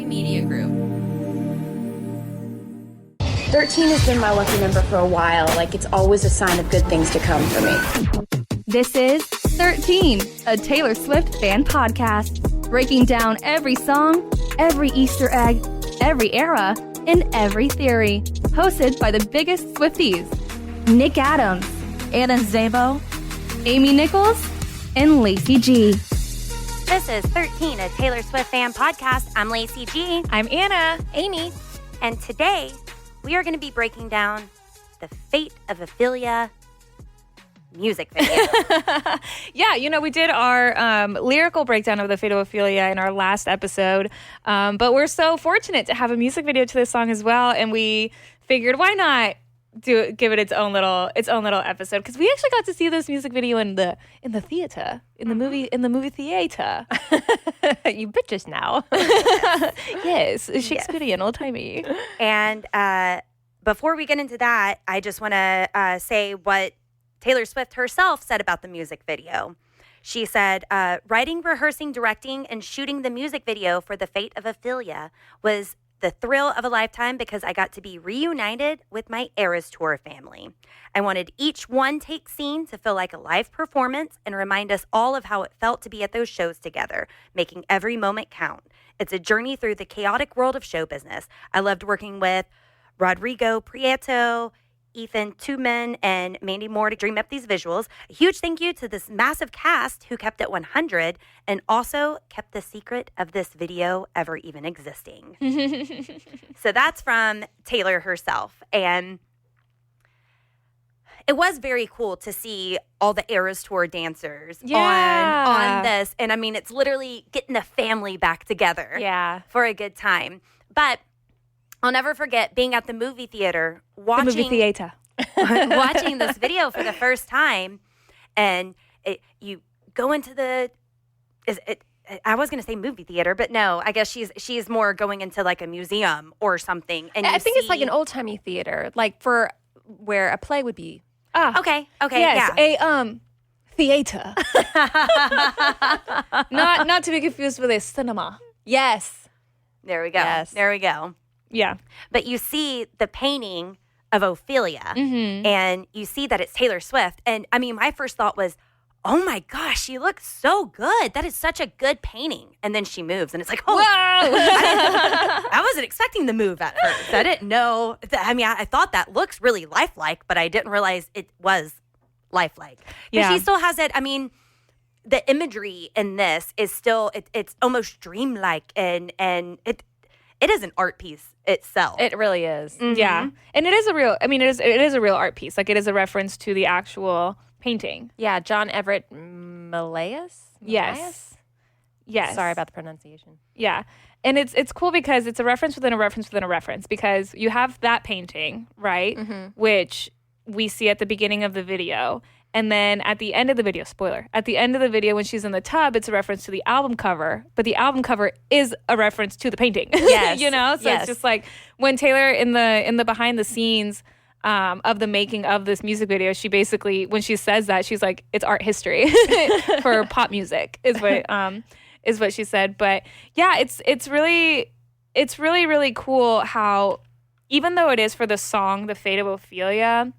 Media Group. 13 has been my lucky number for a while. Like, it's always a sign of good things to come for me. This is 13, a Taylor Swift fan podcast, breaking down every song, every Easter egg, every era, and every theory. Hosted by the biggest Swifties, Nick Adams, Anna Szabo, Amy Nichols, and Lacey G. This is 13, a Taylor Swift fan podcast. I'm Lacey G. I'm Anna. Amy. And today, we are going to be breaking down the Fate of Ophelia music video. Yeah, you know, we did our lyrical breakdown of the Fate of Ophelia in our last episode, but we're so fortunate to have a music video to this song as well, and we figured why not give it its own little episode, because we actually got to see this music video in the theater, in the movie theater. You bitches now. Yes, Shakespearean, old-timey. And before we get into that, I just want to say what Taylor Swift herself said about the music video. She said, writing, rehearsing, directing, and shooting the music video for The Fate of Ophelia was the thrill of a lifetime because I got to be reunited with my Eras Tour family. I wanted each one-take scene to feel like a live performance and remind us all of how it felt to be at those shows together, making every moment count. It's a journey through the chaotic world of show business. I loved working with Rodrigo Prieto, Ethan Tuman, and Mandy Moore to dream up these visuals. A huge thank you to this massive cast who kept it 100 and also kept the secret of this video ever even existing. So that's from Taylor herself. And it was very cool to see all the Eras Tour dancers on this. And I mean, it's literally getting the family back together for a good time. But I'll never forget being at the movie theater, watching this video for the first time, and you go into I was going to say movie theater, but no, I guess she's more going into like a museum or something. And I think it's like an old-timey theater, like for where a play would be. Okay, yes, yeah. A theater. not to be confused with a cinema. Yes. There we go. Yes. There we go. Yeah. But you see the painting of Ophelia, and you see that it's Taylor Swift. And I mean, my first thought was, oh my gosh, she looks so good. That is such a good painting. And then she moves, and it's like, oh, whoa! I wasn't expecting the move at first. I didn't know. I mean, I thought that looks really lifelike, but I didn't realize it was lifelike. But she still has it. I mean, the imagery in this is still, it's almost dreamlike, and it is an art piece itself. It really is. Mm-hmm. Yeah. And it is a real art piece. Like, it is a reference to the actual painting. Yeah, John Everett Millais? Yes. Sorry about the pronunciation. Yeah. And it's cool because it's a reference within a reference within a reference, because you have that painting, right? Which we see at the beginning of the video. And then at the end of the video, spoiler, at the end of the video when she's in the tub, it's a reference to the album cover, but the album cover is a reference to the painting. Yes. You know? So it's just like when Taylor in the behind the scenes of the making of this music video, she basically, when she says that, she's like, it's art history for pop music is what she said. But yeah, it's really, really cool how, even though it is for the song, The Fate of Ophelia,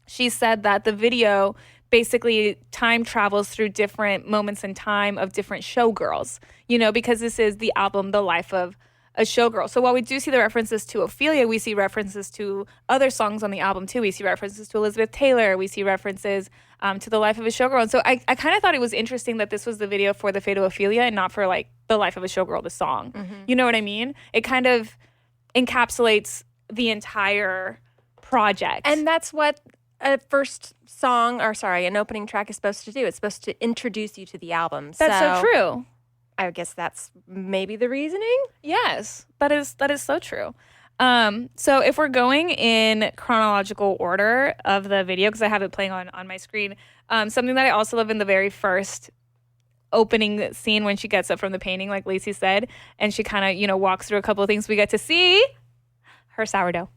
she said that the video basically time travels through different moments in time of different showgirls, you know, because this is the album, The Life of a Showgirl. So while we do see the references to Ophelia, we see references to other songs on the album too. We see references to Elizabeth Taylor. We see references to The Life of a Showgirl. And so I kind of thought it was interesting that this was the video for The Fate of Ophelia and not for like The Life of a Showgirl, the song. You know what I mean? It kind of encapsulates the entire project. And that's what an opening track is supposed to do. It's supposed to introduce you to the album. That's so true. I guess that's maybe the reasoning. Yes, that is so true. So if we're going in chronological order of the video, because I have it playing on my screen, something that I also love in the very first opening scene when she gets up from the painting, like Lacey said, and she kind of, walks through a couple of things, we get to see her sourdough.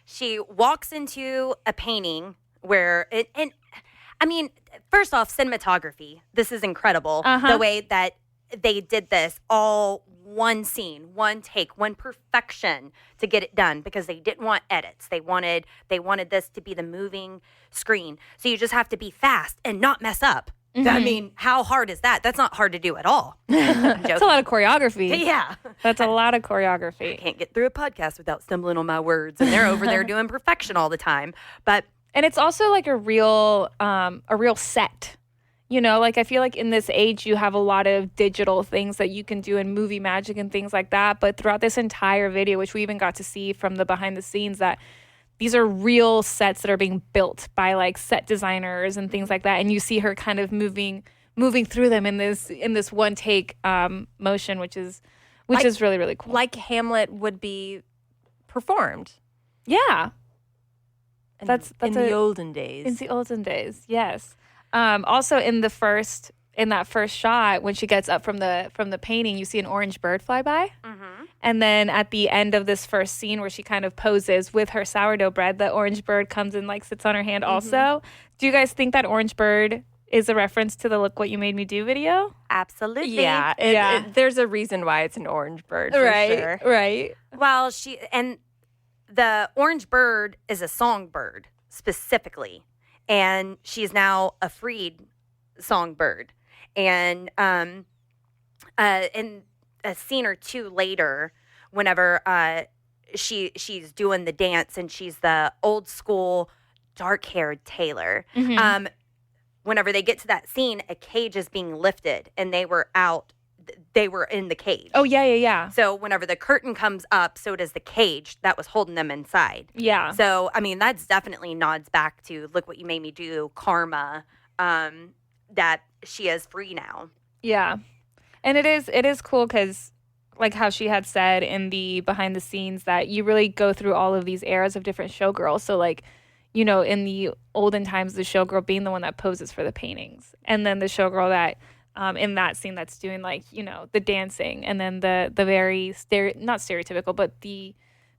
She walks into a painting where I mean, first off, cinematography. This is incredible. The way that they did this all one scene, one take, one perfection to get it done because they didn't want edits. They wanted this to be the moving screen. So you just have to be fast and not mess up. I mean, how hard is that? That's not hard to do at all. That's a lot of choreography. Yeah. That's a lot of choreography. Can't get through a podcast without stumbling on my words. And they're over there doing perfection all the time. And it's also like a real set. You know, like I feel like in this age, you have a lot of digital things that you can do in movie magic and things like that. But throughout this entire video, which we even got to see from the behind the scenes, that these are real sets that are being built by like set designers and things like that. And you see her kind of moving through them in this one take motion, which is really, really cool. Like Hamlet would be performed. Yeah. That's in the olden days. In the olden days, yes. Also in that first shot, when she gets up from the painting, you see an orange bird fly by. And then at the end of this first scene where she kind of poses with her sourdough bread, the orange bird comes and like sits on her hand also. Do you guys think that orange bird is a reference to the Look What You Made Me Do video? Absolutely. Yeah. There's a reason why it's an orange bird for sure. Right. Well, the orange bird is a songbird specifically. And she's now a freed songbird. And in a scene or two later, whenever she's doing the dance and she's the old school dark-haired Taylor, whenever they get to that scene, a cage is being lifted and they were in the cage. Oh, yeah. So whenever the curtain comes up, so does the cage that was holding them inside. Yeah. So, I mean, that's definitely nods back to Look What You Made Me Do, karma, that she is free now. Yeah. And it is cool because like how she had said in the behind the scenes that you really go through all of these eras of different showgirls. So like, you know, in the olden times, the showgirl being the one that poses for the paintings. And then the showgirl that in that scene that's doing like, you know, the dancing, and then the very not stereotypical, but the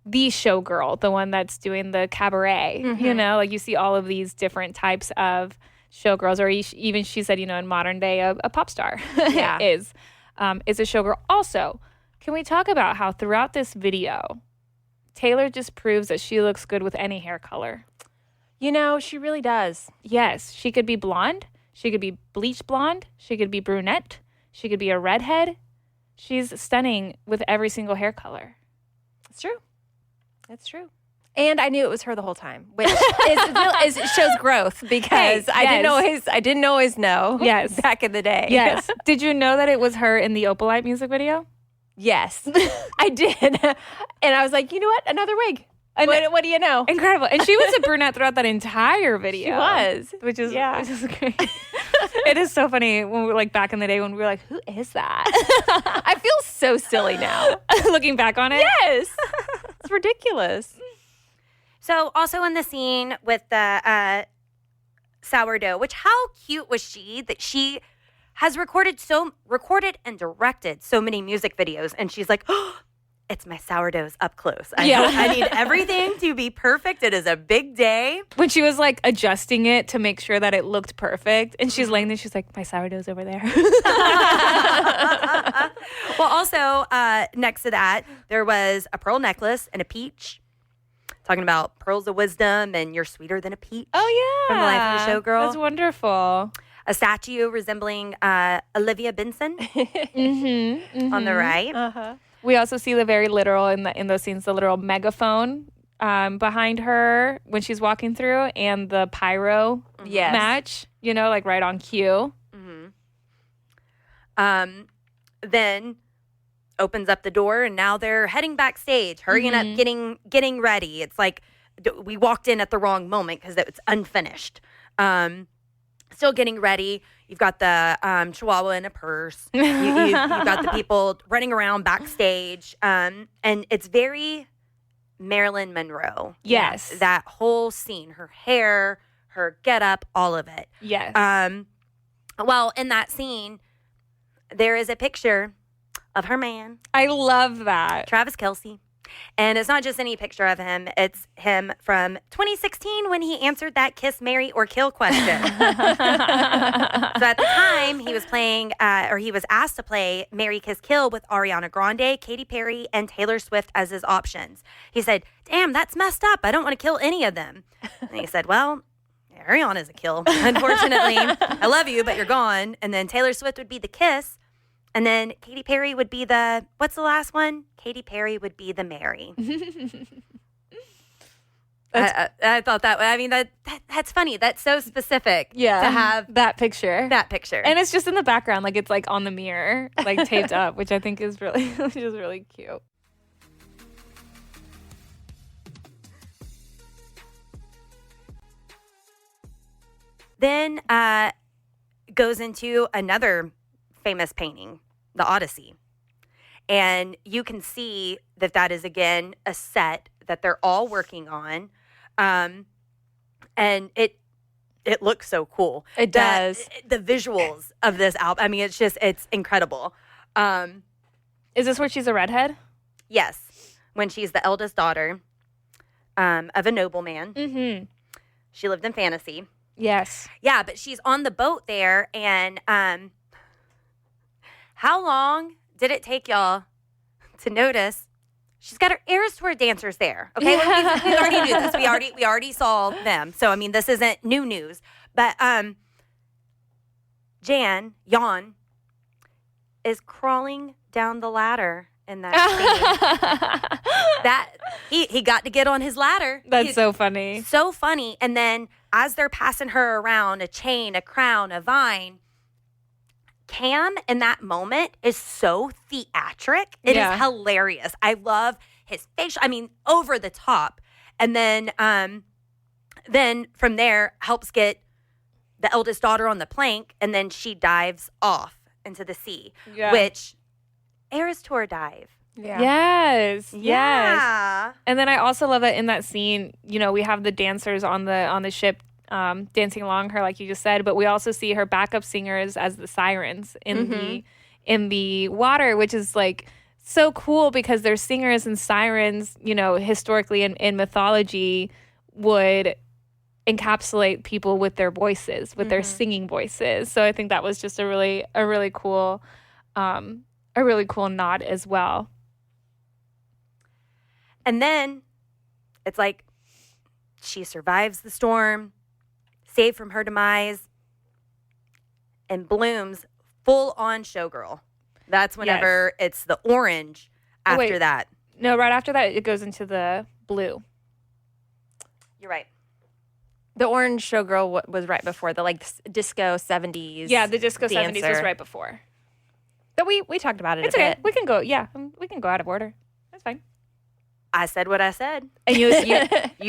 showgirl, the one that's doing the cabaret, you know, like you see all of these different types of showgirls, or even she said, you know, in modern day, a pop star is a showgirl. Also, can we talk about how throughout this video, Taylor just proves that she looks good with any hair color? You know, she really does. Yes, she could be blonde. She could be bleach blonde. She could be brunette. She could be a redhead. She's stunning with every single hair color. It's true. It's true. And I knew it was her the whole time, which it shows growth because I didn't always know. Yes. Back in the day. Yes. Did you know that it was her in the Opalite music video? Yes, I did. And I was like, you know what? Another wig. What do you know? Incredible. And she was a brunette throughout that entire video. She was. Which is great. It is so funny when we were like back in the day when we were like, who is that? I feel so silly now. Looking back on it. Yes. It's ridiculous. So also in the scene with the sourdough, which how cute was she that she has recorded and directed so many music videos, and she's like, oh, it's my sourdoughs up close. I need everything to be perfect. It is a big day. When she was like adjusting it to make sure that it looked perfect, and she's laying there, she's like, my sourdough's over there. Well, also next to that, there was a pearl necklace and a peach. Talking about pearls of wisdom and you're sweeter than a peach. Oh, yeah. From the Life of a Showgirl. That's wonderful. A statue resembling Olivia Benson on the right. Uh-huh. We also see the very literal in those scenes, the literal megaphone behind her when she's walking through, and the pyro match, you know, like right on cue. Then opens up the door, and now they're heading backstage, hurrying up, getting ready. It's like we walked in at the wrong moment because it's unfinished. Still getting ready. You've got the chihuahua in a purse. You've got the people running around backstage. And it's very Marilyn Monroe. Yes. That whole scene, her hair, her getup, all of it. Yes. Well, in that scene, there is a picture of her man, I love that. Travis Kelce. And it's not just any picture of him. It's him from 2016 when he answered that kiss, marry, or kill question. So at the time, he was playing, or he was asked to play Marry, Kiss, Kill with Ariana Grande, Katy Perry, and Taylor Swift as his options. He said, damn, that's messed up. I don't want to kill any of them. And he said, well, Ariana's a kill. Unfortunately, I love you, but you're gone. And then Taylor Swift would be the kiss. And then Katy Perry would be the, what's the last one? Katy Perry would be the marry. I thought that, I mean, that's funny. That's so specific to have that picture. that picture. And it's just in the background, like it's like on the mirror, like taped up, which I think is really cute. Then goes into another famous painting, the Odyssey. And you can see that is, again, a set that they're all working on. And it looks so cool. It does. The visuals of this album, I mean, it's incredible. Is this where she's a redhead? Yes. When she's the eldest daughter of a nobleman. Mm-hmm. She lived in fantasy. Yes. Yeah, but she's on the boat there, and how long did it take y'all to notice she's got her Eras Tour dancers there? Okay, well, we already knew this. We already saw them. So I mean, this isn't new news. But Jan is crawling down the ladder in that scene. That he got to get on his ladder. That's so funny. So funny. And then as they're passing her around, a chain, a crown, a vine, Cam in that moment is so theatric. It is hilarious. I love his facial, I mean, over the top. And then from there helps get the eldest daughter on the plank, and then she dives off into the sea, which Eras Tour dive. Yeah. Yes. Yeah. And then I also love that in that scene, you know, we have the dancers on the ship dancing along her, like you just said, but we also see her backup singers as the sirens in the water, which is like so cool because they're singers, and sirens, you know, historically in mythology would encapsulate people with their voices, with their singing voices. So I think that was just a really cool nod as well. And then it's like she survives the storm, saved from her demise, and blooms full on showgirl. That's whenever it's the orange after that. No, right after that, it goes into the blue. You're right. The orange showgirl was right before the like disco 70s. Yeah, the disco dancer. 70s was right before. But we talked about it It's a okay. bit. We can go. Yeah, we can go out of order. That's fine. I said what I said. And you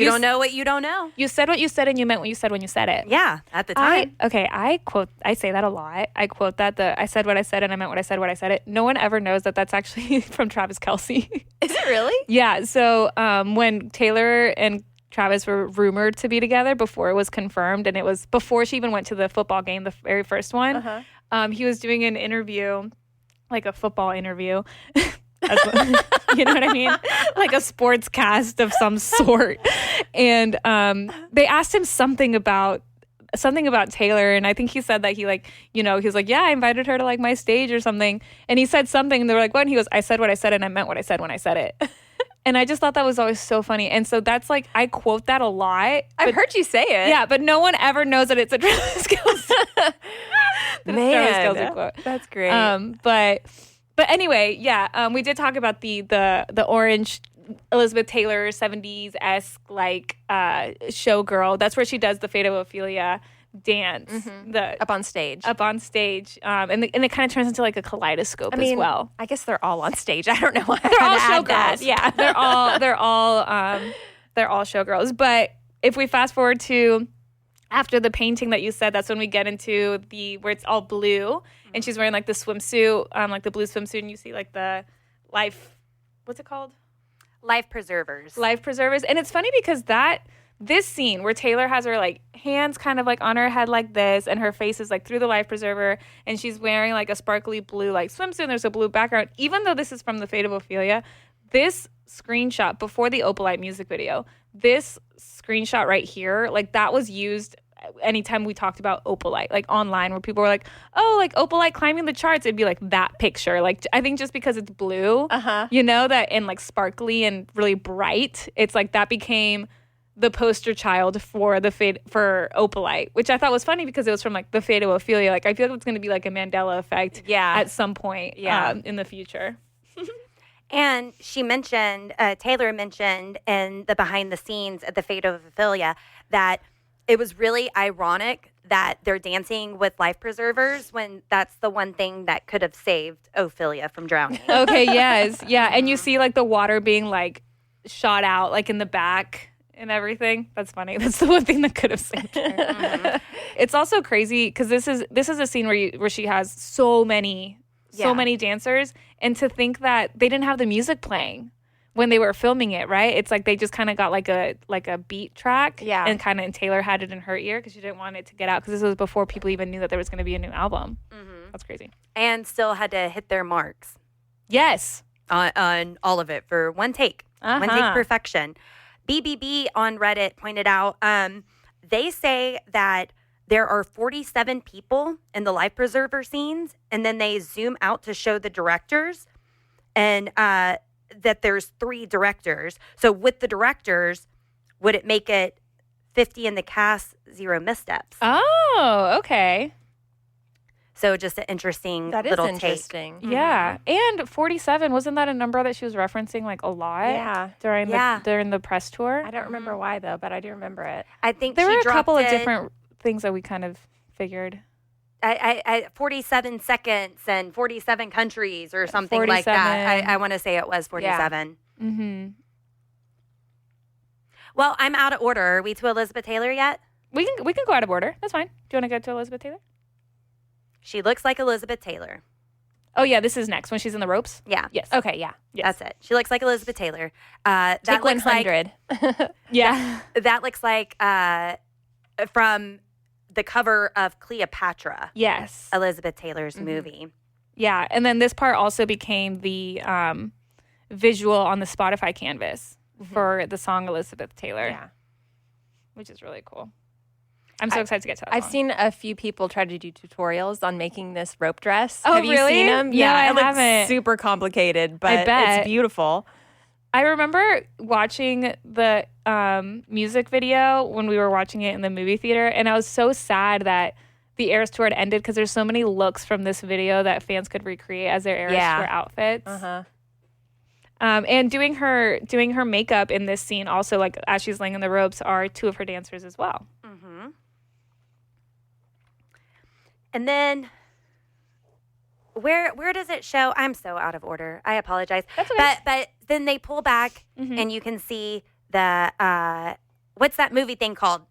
don't know what you don't know. You said what you said, and you meant what you said when you said it. Yeah, at the time. I say that a lot. I quote that I said what I said, and I meant what I said when I said it. No one ever knows that that's actually from Travis Kelce. Is it really? Yeah. So when Taylor and Travis were rumored to be together before it was confirmed, and it was before she even went to the football game, the very first one, he was doing an interview, like a football interview. You know what I mean? Like a sports cast of some sort. And they asked him something about Taylor, and I think he said that he was like, yeah, I invited her to like my stage or something. And he said something, and they were like, what? And he goes, I said what I said, and I meant what I said when I said it. And I just thought that was always so funny. And so that's like, I quote that a lot. I've heard you say it. Yeah, but no one ever knows that it's a Travis Kelce. Man, Travis Kelce quote. That's great. But anyway, yeah, we did talk about the orange Elizabeth Taylor 70s-esque like showgirl. That's where she does the Fate of Ophelia dance. Up on stage. And it kind of turns into like a kaleidoscope as well. I guess they're all on stage. I don't know why. They're all showgirls. That. Yeah. they're all showgirls. But if we fast forward to after the painting that you said, that's when we get into where it's all blue, and she's wearing like the swimsuit, like the blue swimsuit, and you see like the what's it called? Life preservers. And it's funny because this scene where Taylor has her like hands kind of like on her head like this, and her face is like through the life preserver, and she's wearing like a sparkly blue like swimsuit, and there's a blue background. Even though this is from the Fate of Ophelia, this screenshot before the Opalite music video, this screenshot right here, like that was used anytime we talked about Opalite, like online, where people were like, oh, like Opalite climbing the charts, it'd be like that picture. Like, I think just because it's blue, you know, that, and like sparkly and really bright, it's like that became the poster child for for Opalite, which I thought was funny because it was from like the Fate of Ophelia. Like, I feel like it's going to be like a Mandela effect at some point in the future. And she mentioned, Taylor mentioned in the behind the scenes at the Fate of Ophelia that it was really ironic that they're dancing with life preservers when that's the one thing that could have saved Ophelia from drowning. Okay, yes. Yeah. And you see like the water being like shot out like in the back and everything. That's funny. That's the one thing that could have saved her. It's also crazy because this is a scene where she has so many dancers, and to think that they didn't have the music playing when they were filming it, right? It's like they just kind of got like a beat track, and Taylor had it in her ear because she didn't want it to get out because this was before people even knew that there was going to be a new album. That's crazy. And still had to hit their marks. Yes, on all of it for one take, one take perfection. BBB on Reddit pointed out, they say that there are 47 people in the life preserver scenes, and then they zoom out to show the directors, and that there's 3 directors. So with the directors, would it make it 50 in the cast, 0 missteps? Oh, okay. So just an interesting that little is interesting. Take. Yeah. And 47, wasn't that a number that she was referencing like a lot? Yeah. During the press tour? I don't remember why though, but I do remember it. I think there she were a couple dropped of different things that we kind of figured. I 47 seconds and 47 countries or something like that. I want to say it was 47. Yeah. Mm-hmm. Well, I'm out of order. Are we to Elizabeth Taylor yet? We can go out of order. That's fine. Do you want to go to Elizabeth Taylor? She looks like Elizabeth Taylor. Oh, yeah, this is next when she's in the ropes? Yeah. Yes. Okay, yeah. Yes. That's it. She looks like Elizabeth Taylor. That Take looks 100. Yeah. That looks like from the cover of Cleopatra. Yes. Elizabeth Taylor's movie. Yeah, and then this part also became the visual on the Spotify canvas for the song Elizabeth Taylor. Yeah. Which is really cool. I'm so excited to get to that I've song. seen a few people try to do tutorials on making this rope dress. Oh, Have you really? seen them? No, Yeah, I it looks haven't. super complicated, but I bet. it's beautiful. I remember watching the music video when we were watching it in the movie theater, and I was so sad that the Eras Tour had ended because there's so many looks from this video that fans could recreate as their Eras Tour outfits. And doing her makeup in this scene also, like as she's laying in the ropes, are 2 of her dancers as well. And then where does it show? I'm so out of order. I apologize. That's okay. But then they pull back and you can see the what's that movie thing called?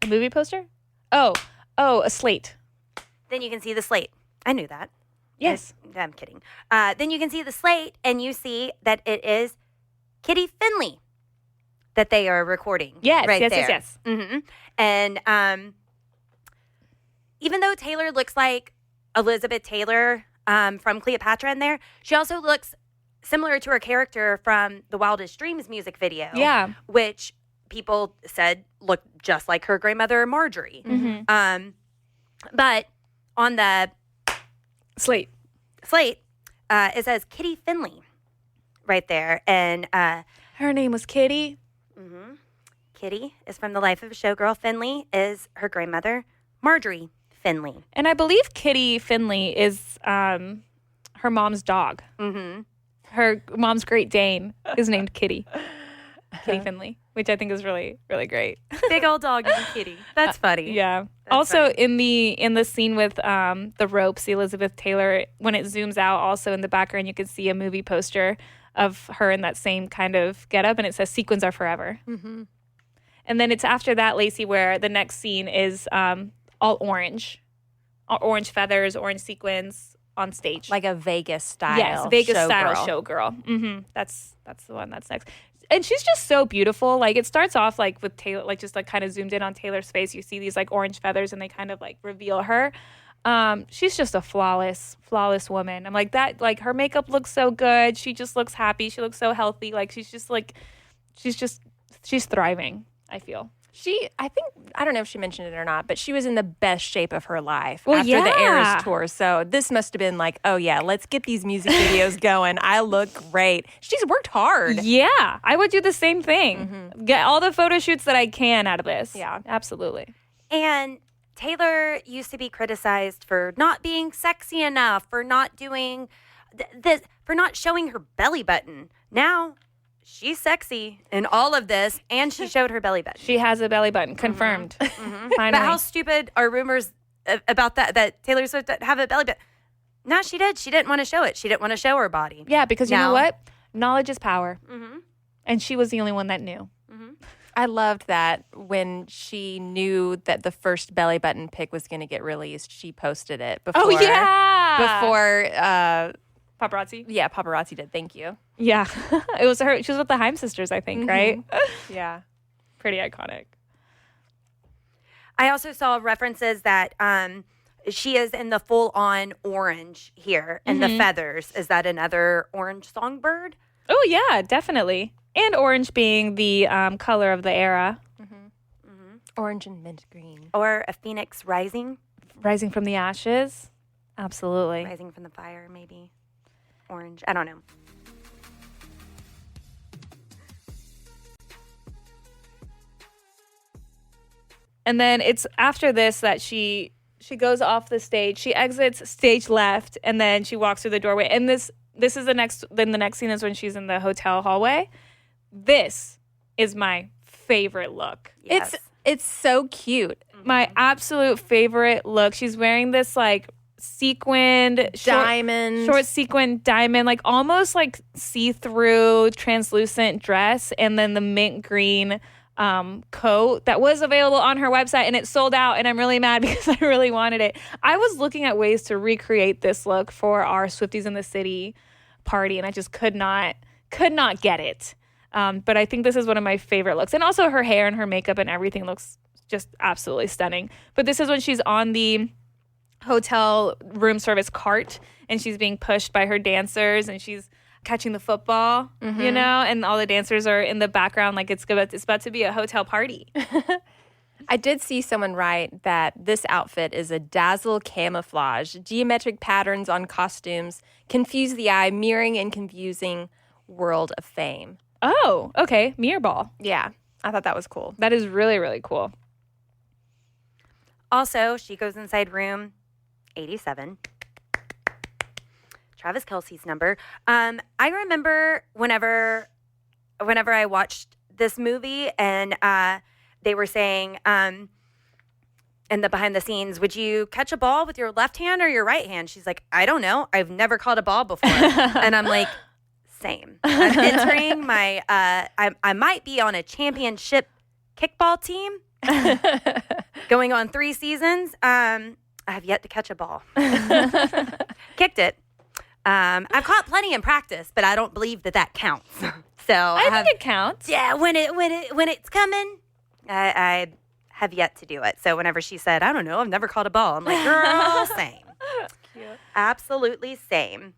A movie poster? Oh, a slate. Then you can see the slate. I knew that. Yes. I'm kidding. Then you can see the slate and you see that it is Kitty Finley that they are recording. Yes, right yes, there. yes, yes. And even though Taylor looks like Elizabeth Taylor from Cleopatra in there, she also looks similar to her character from the Wildest Dreams music video. Yeah. Which people said looked just like her grandmother Marjorie. But on the Slate, it says Kitty Finley right there. And her name was Kitty. Kitty is from the life of a showgirl. Finley is her grandmother, Marjorie Finley. And I believe Kitty Finley is her mom's dog. Her mom's Great Dane is named Kitty. Kitty Finley, which I think is really, really great. Big old dog named Kitty. That's funny. Yeah. That's also funny. in the scene with the ropes, the Elizabeth Taylor, when it zooms out, also in the background you can see a movie poster of her in that same kind of getup, and it says "Sequins are forever." And then it's after that, Lacey, where the next scene is all orange feathers, orange sequins on stage, Like a Vegas style. yes, Vegas style showgirl. That's the one that's next. And she's just so beautiful. Like it starts off like with Taylor, like just like kind of zoomed in on Taylor's face. You see these like orange feathers, and they kind of like reveal her. She's just a flawless woman. I'm like that. Like her makeup looks so good. She just looks happy. She looks so healthy. Like she's thriving. I feel. I don't know if she mentioned it or not, but she was in the best shape of her life Well, after the yeah. Eras tour. So this must have been like, oh yeah, let's get these music videos going. I look great. She's worked hard. Yeah, I would do the same thing. Get all the photo shoots that I can out of this. Yeah. Absolutely. And Taylor used to be criticized for not being sexy enough, for not doing this, for not showing her belly button. Now she's sexy in all of this, and she showed her belly button. She has a belly button. Confirmed. Finally. But how stupid are rumors about that Taylor Swift have a belly button? No, she did. She didn't want to show it. She didn't want to show her body. Yeah, because you know Now- what? Knowledge is power. And she was the only one that knew. I loved that when she knew that the first belly button pic was going to get released, she posted it before. Oh, yeah. Before, Paparazzi? yeah, paparazzi did. Thank you. Yeah. It was her. She was with the Chime sisters, I think, right? Yeah. Pretty iconic. I also saw references that she is in the full-on orange here, and the feathers. Is that another orange songbird? Oh, yeah, definitely. And orange being the color of the era. Orange and mint green. Or a phoenix rising? Rising from the ashes. Absolutely. Rising from the fire, maybe. Orange. I don't know. And then it's after this that she goes off the stage. She exits stage left, and then she walks through the doorway. And this is the next. Then the next scene is when she's in the hotel hallway. This is my favorite look. Yes. It's so cute. My absolute favorite look. She's wearing this like sequined Diamond. short sequined diamond, like almost like see-through translucent dress, and then the mint green coat that was available on her website, and it sold out, and I'm really mad because I really wanted it. I was looking at ways to recreate this look for our Swifties in the City party, and I just could not get it. But I think this is one of my favorite looks. And also her hair and her makeup and everything looks just absolutely stunning. But this is when she's on the hotel room service cart, and she's being pushed by her dancers, and she's catching the football, you know, and all the dancers are in the background like it's about to be a hotel party. I did see someone write that this outfit is a dazzle camouflage. Geometric patterns on costumes confuse the eye, mirroring and confusing world of fame. Oh, okay. Mirror ball. Yeah, I thought that was cool. That is really, really cool. Also, she goes inside room 87. Travis Kelce's number. I remember whenever I watched this movie, and they were saying in the behind the scenes, would you catch a ball with your left hand or your right hand? She's like, I don't know. I've never caught a ball before. And I'm like, same. I'm entering my, I might be on a championship kickball team going on 3 seasons. I have yet to catch a ball. Kicked it. I've caught plenty in practice, but I don't believe that counts. So I think it counts. yeah, when it's coming, I have yet to do it. So whenever she said, I don't know, I've never caught a ball, I'm like, girl, same. Cute. Absolutely same.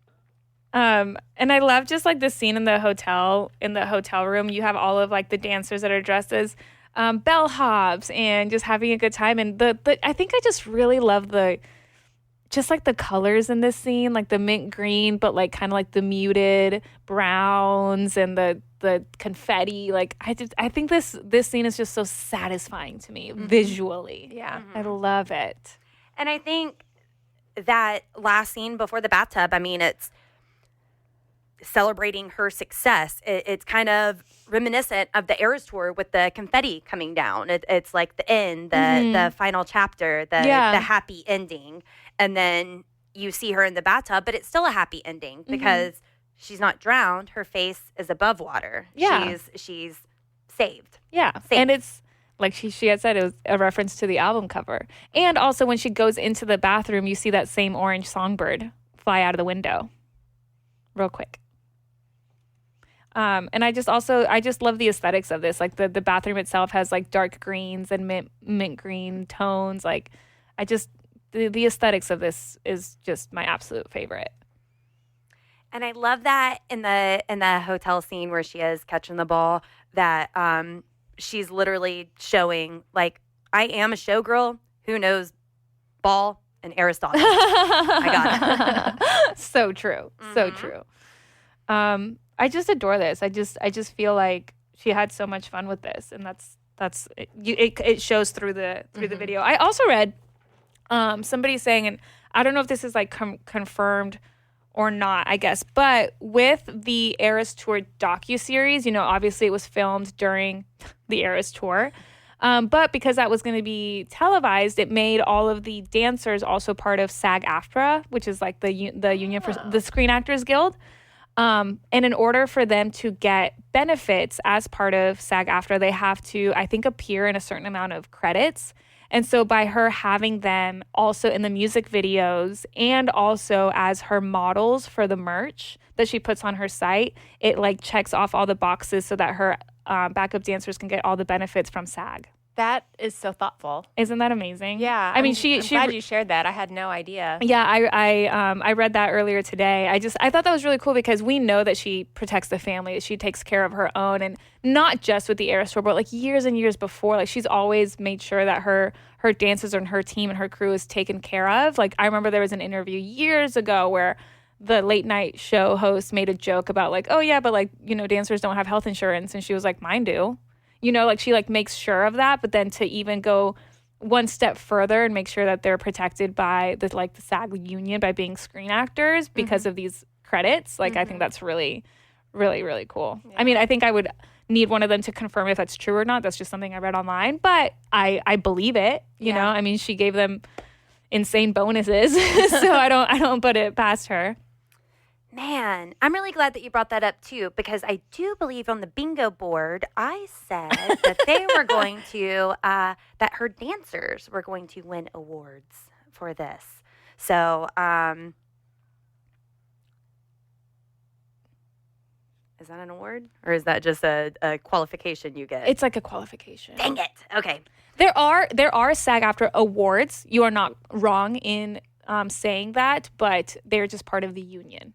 And I love just like the scene in the hotel room. You have all of like the dancers that are dressed as bellhops and just having a good time. And I think I just really love the colors in this scene, like the mint green, but like kind of like the muted browns and the confetti. Like I think this scene is just so satisfying to me visually. Yeah. I love it. And I think that last scene before the bathtub, I mean, it's celebrating her success. It's kind of reminiscent of the Eras tour with the confetti coming down. It's like the end, the final chapter, the happy ending. And then you see her in the bathtub, but it's still a happy ending because she's not drowned. Her face is above water. Yeah. She's saved. Yeah. Safe. And it's like she had said, it was a reference to the album cover. And also when she goes into the bathroom, you see that same orange songbird fly out of the window real quick. And I just love the aesthetics of this. Like the bathroom itself has like dark greens and mint green tones. Like the aesthetics of this is just my absolute favorite. And I love that in the hotel scene where she is catching the ball, that she's literally showing, like, I am a showgirl who knows ball and Aristotle. I got it. So true. So true. I just adore this. I just feel like she had so much fun with this, and it shows through the video. I also read somebody saying, and I don't know if this is like confirmed or not, I guess, but with the Eras Tour docuseries, obviously it was filmed during the Eras Tour. But because that was going to be televised, it made all of the dancers also part of SAG-AFTRA, which is like the union for the Screen Actors Guild. And in order for them to get benefits as part of SAG-AFTRA, they have to, I think, appear in a certain amount of credits. And so by her having them also in the music videos and also as her models for the merch that she puts on her site, it like checks off all the boxes so that her backup dancers can get all the benefits from SAG. That is so thoughtful. Isn't that amazing? Yeah. I mean, I'm glad you shared that. I had no idea. Yeah, I read that earlier today. I thought that was really cool because we know that she protects the family, that she takes care of her own, and not just with the Eras Tour, but like years and years before, like she's always made sure that her dancers and her team and her crew is taken care of. Like I remember there was an interview years ago where the late night show host made a joke about like, oh yeah, but like, dancers don't have health insurance, and she was like, mine do. Like she like makes sure of that, but then to even go one step further and make sure that they're protected by the SAG union by being screen actors because of these credits. Like I think that's really, really, really cool. Yeah. I mean, I think I would need one of them to confirm if that's true or not. That's just something I read online, but I believe it. You know, I mean, she gave them insane bonuses, so I don't put it past her. Man, I'm really glad that you brought that up too, because I do believe on the bingo board, I said that they were going to, that her dancers were going to win awards for this. So, is that an award or is that just a qualification you get? It's like a qualification. Dang it. Okay. There are SAG-AFTRA awards. You are not wrong in saying that, but they're just part of the union.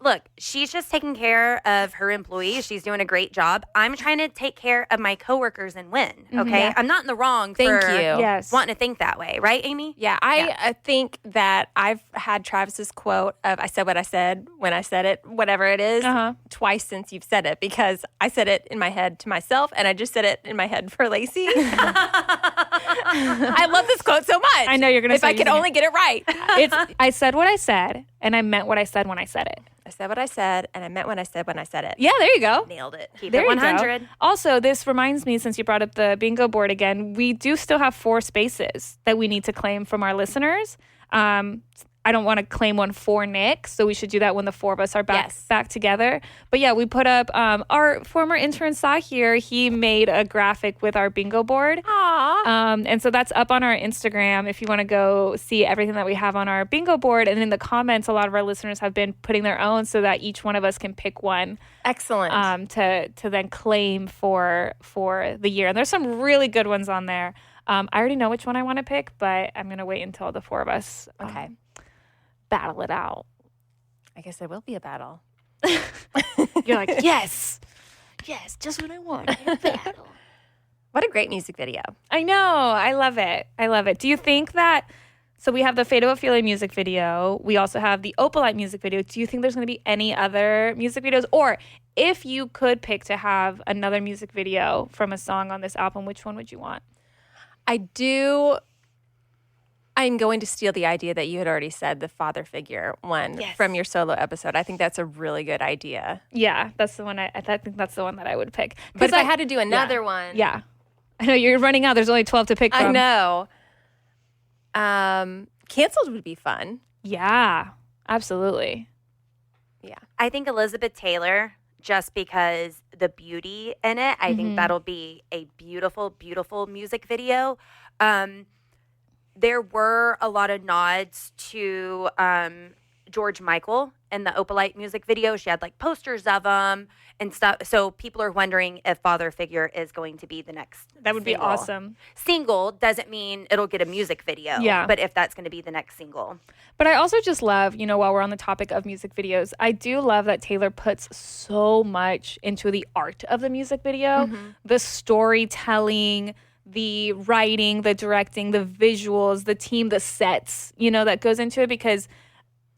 Look, she's just taking care of her employees. She's doing a great job. I'm trying to take care of my coworkers and win, okay? Yeah. I'm not in the wrong Thank for you. Yes. wanting to think that way, right, Amy? Yeah, I think that I've had Travis's quote of I said what I said when I said it, whatever it is, twice since you've said it, because I said it in my head to myself and I just said it in my head for Lacey. I love this quote so much. I know you're going to if I could only get it right. I said what I said, and I meant what I said when I said it. I said what I said, and I meant what I said when I said it. Yeah, there you go. Nailed it. Keep There it you go. 100. Also, this reminds me, since you brought up the bingo board again, we do still have 4 spaces that we need to claim from our listeners. I don't want to claim one for Nick, so we should do that when the 4 of us are back together. But yeah, we put up our former intern Sahir. He made a graphic with our bingo board. Aww. And so that's up on our Instagram if you want to go see everything that we have on our bingo board. And in the comments, a lot of our listeners have been putting their own so that each one of us can pick one. Excellent. To then claim for the year. And there's some really good ones on there. I already know which one I want to pick, but I'm going to wait until the 4 of us battle it out. I guess there will be a battle. You're like, yes, just what I want. A battle. What a great music video. I know. I love it. Do you think that, so we have the Fate of Ophelia music video. We also have the Opalite music video. Do you think there's going to be any other music videos? Or if you could pick to have another music video from a song on this album, which one would you want? I'm going to steal the idea that you had already said, the father figure one from your solo episode. I think that's a really good idea. Yeah, that's the one. I think that's the one that I would pick. But if I had to do another one. Yeah. I know you're running out. There's only 12 to pick from. I know. Canceled would be fun. Yeah, absolutely. Yeah. I think Elizabeth Taylor, just because the beauty in it, I think that'll be a beautiful, beautiful music video. There were a lot of nods to George Michael in the Opalite music video. She had like posters of him and stuff. So people are wondering if Father Figure is going to be the next That would be single. awesome. Single doesn't mean it'll get a music video. Yeah. But if that's going to be the next single. But I also just love, while we're on the topic of music videos, I do love that Taylor puts so much into the art of the music video, the storytelling, the writing, the directing, the visuals, the team, the sets, that goes into it, because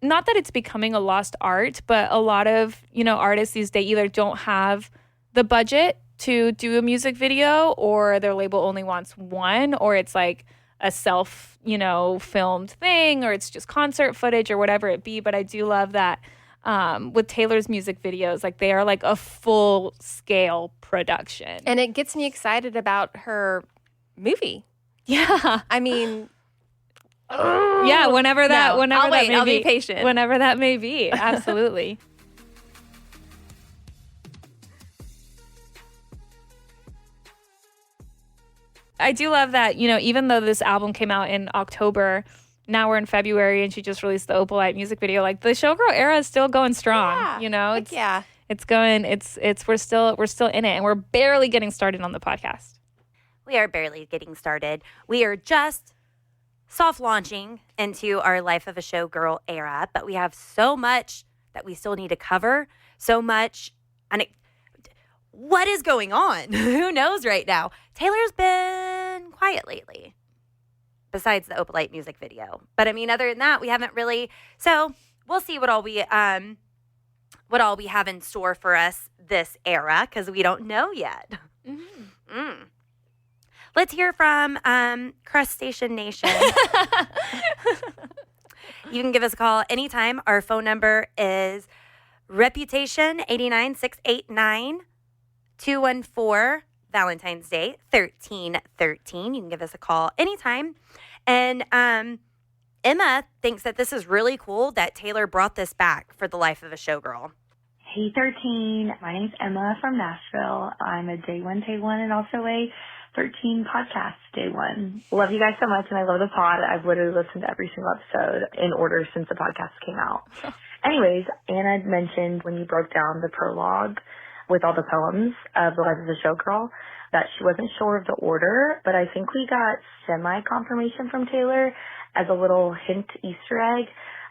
not that it's becoming a lost art, but a lot of, artists these days either don't have the budget to do a music video, or their label only wants one, or it's like a self, filmed thing, or it's just concert footage or whatever it be. But I do love that with Taylor's music videos, like they are like a full scale production. And it gets me excited about her movie. Yeah. I mean, yeah, whenever that I'll may wait. I'll be. be patient. Whenever that may be. Absolutely. I do love that, even though this album came out in October, now we're in February and she just released the Opalite music video. Like the Showgirl era is still going strong, Yeah. It's going we're still in it, and we're barely getting started on the podcast. We are barely getting started. We are just soft launching into our Life of a Showgirl era, but we have so much that we still need to cover. So much. And what is going on? Who knows right now? Taylor's been quiet lately, besides the Opalite music video. But I mean, other than that, we haven't really. So we'll see what all we have in store for us this era, because we don't know yet. Let's hear from Crustacean Nation. You can give us a call anytime. Our phone number is Reputation 89689 214 Valentine's Day 1313. You can give us a call anytime. And Emma thinks that this is really cool that Taylor brought this back for the Life of a Showgirl. Hey 13, my name's Emma from Nashville. I'm a Day One and also a 13 podcast Day One. Love you guys so much, and I love the pod. I've literally listened to every single episode in order since the podcast came out. Anyways, Anna had mentioned when you broke down the prologue with all the poems of the Life of a Showgirl that she wasn't sure of the order, but I think we got semi-confirmation from Taylor as a little hint Easter egg.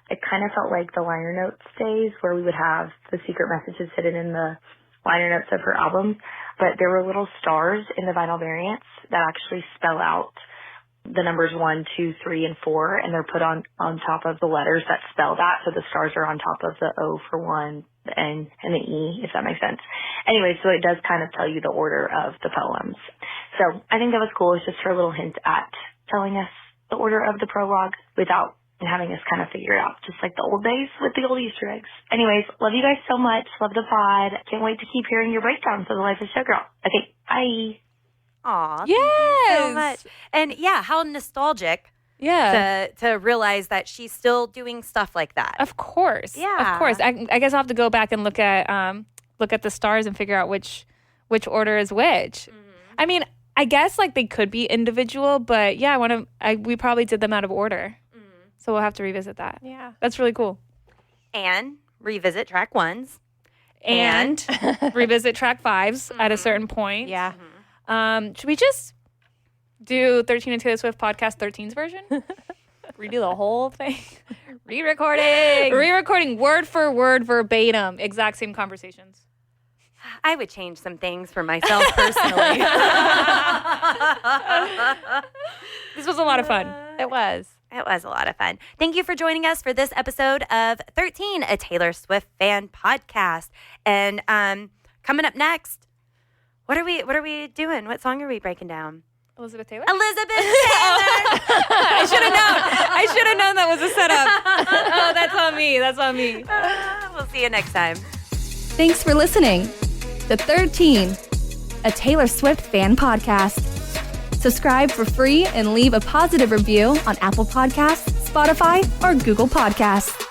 It kind of felt like the liner notes days where we would have the secret messages hidden in the liner notes of her album, but there were little stars in the vinyl variants that actually spell out the numbers 1, 2, 3, and 4, and they're put on top of the letters that spell that, so the stars are on top of the O for 1, the N, and the E, if that makes sense. Anyway, so it does kind of tell you the order of the poems. So I think that was cool. It's just her little hint at telling us the order of the prologue without having us kind of figure it out, just like the old days with the old Easter eggs. Anyways, love you guys so much. Love the pod. Can't wait to keep hearing your breakdowns of the Life of Showgirl. Okay, bye. Aw, Yes. thank you so much. And yeah, how nostalgic to realize that she's still doing stuff like that. Of course. Yeah. Of course. I guess I'll have to go back and look at the stars and figure out which order is which. I mean, I guess like they could be individual, but yeah, we probably did them out of order. So we'll have to revisit that. Yeah. That's really cool. And revisit track 1s. And revisit track 5s at a certain point. Yeah. Should we just do 13 and Taylor Swift podcast 13's version? Redo the whole thing? Re-recording word for word, verbatim, exact same conversations. I would change some things for myself personally. This was a lot of fun. It was. It was a lot of fun. Thank you for joining us for this episode of 13, a Taylor Swift fan podcast. And coming up next, what are we doing? What song are we breaking down? Elizabeth Taylor? Elizabeth Taylor. I should have known that was a setup. Oh, that's on me. We'll see you next time. Thanks for listening. The 13, a Taylor Swift fan podcast. Subscribe for free and leave a positive review on Apple Podcasts, Spotify, or Google Podcasts.